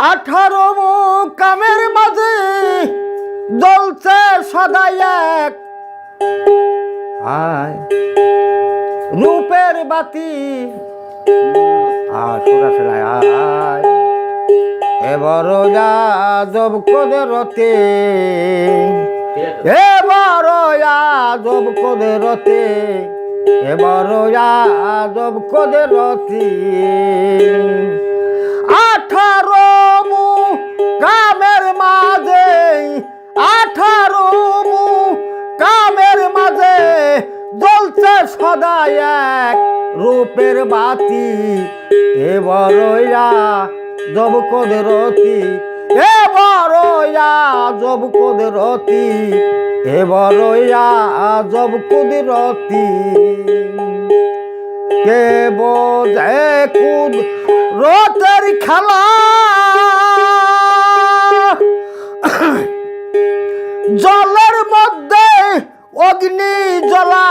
18 কামের মাঝে জ্বলছে সদাই এক আয় রূপের বাতি সরাসরি আয় এবার যাজব কদরতে এবার যাজব কদরতে এবার যাজব কদরতে 18 কামের মাঝে 18 কামের মাঝে জ্বলছে সদা এক রূপের বাতি এবার যাজব কদরতি এবার যাজব কদরতি এবার যাজব কদরতি কে বোঝে কুদরতের খেলা জলের মধ্যে অগ্নি জ্বলা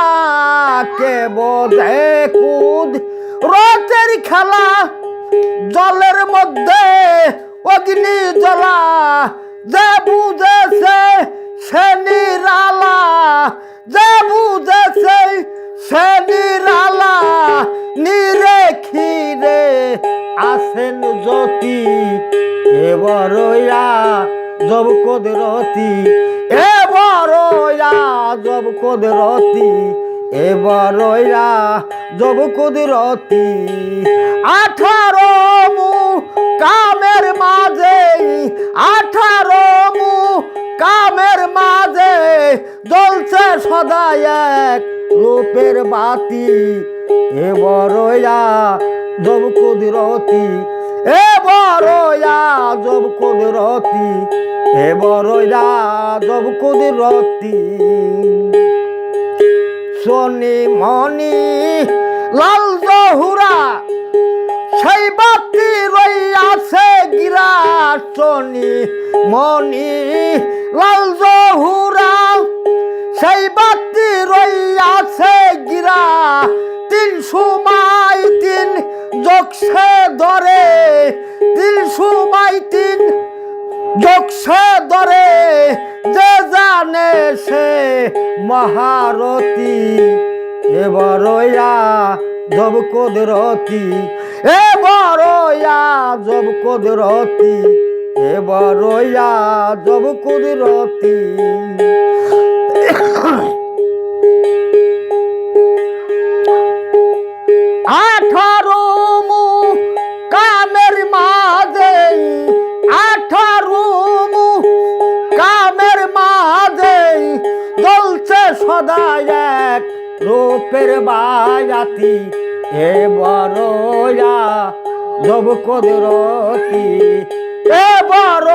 কে বোঝে কুদরতের খেলা জলের মধ্যে অগ্নি জ্বলা যে বুঝেছে সে নিরালা যে বুঝেছে সে নিরালা নিরেখিরে আসেন জ্যোতি এবার যাজব কদরতি এবার যাজব কদরতি এবার যাজব কদরতি 18 কামের মাঝে 18 কামের মাঝে জ্বলছে সদা এক রূপের বাতি এবার যাজব কদরতি এবার যাজব কদরতি এবার যাজব কদরতি সোনি মনি লাল জহুরা সেই বাতি রইয়াছে গিরা সোনি মনি লাল জহুরা সেই বাতি রইয়াছে গিরা 3 সময় 3 যোগসে ধরে 3 সময় 3 যোগসে ধরে যে জানে সে মহারতি এবার যাজব কদরতি এবার যাজব কদরতি এবার যাজব কদরতি 18 কামের মাঝে 18 কামের মাঝে জ্বলছে সদা এক রূপের বাতি এবার যাজব কদরতি এবার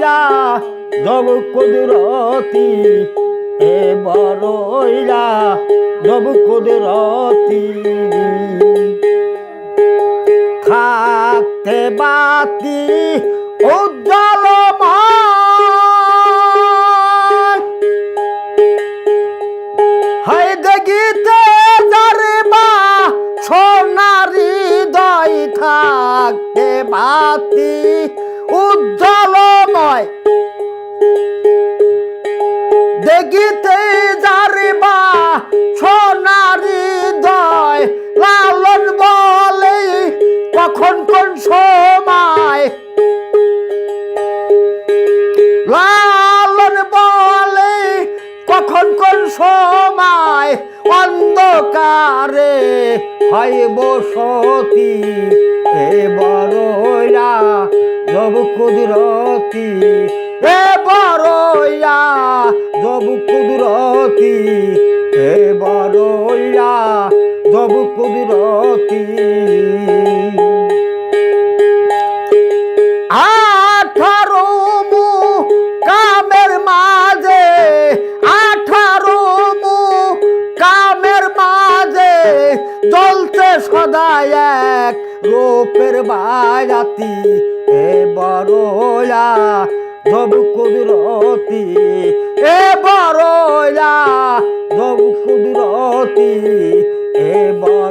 যাজব কদরতি এবার যাজব কদরতি থাকতে বাতি উজ্জ্বলময় হয় দেখিতে যারে বা সোনারি হৃদয় থাকতে বাতি উজ্জ্বলময় দেখিতে যারে বা সোনারি হৃদয় লালন বলে কখন কোন সময় লালন বলে কখন কোন সময় অন্ধকারে হয় বসতি এবার যাজব কদরতি এবার যাজব কদরতি এবার যাজব কদরতি 18 কামের মাঝে 18 কামের মাঝে জ্বলছে সদা এক রূপের বাতি এবার যাজব কদরতি এবার যাজব কুদরতি এবার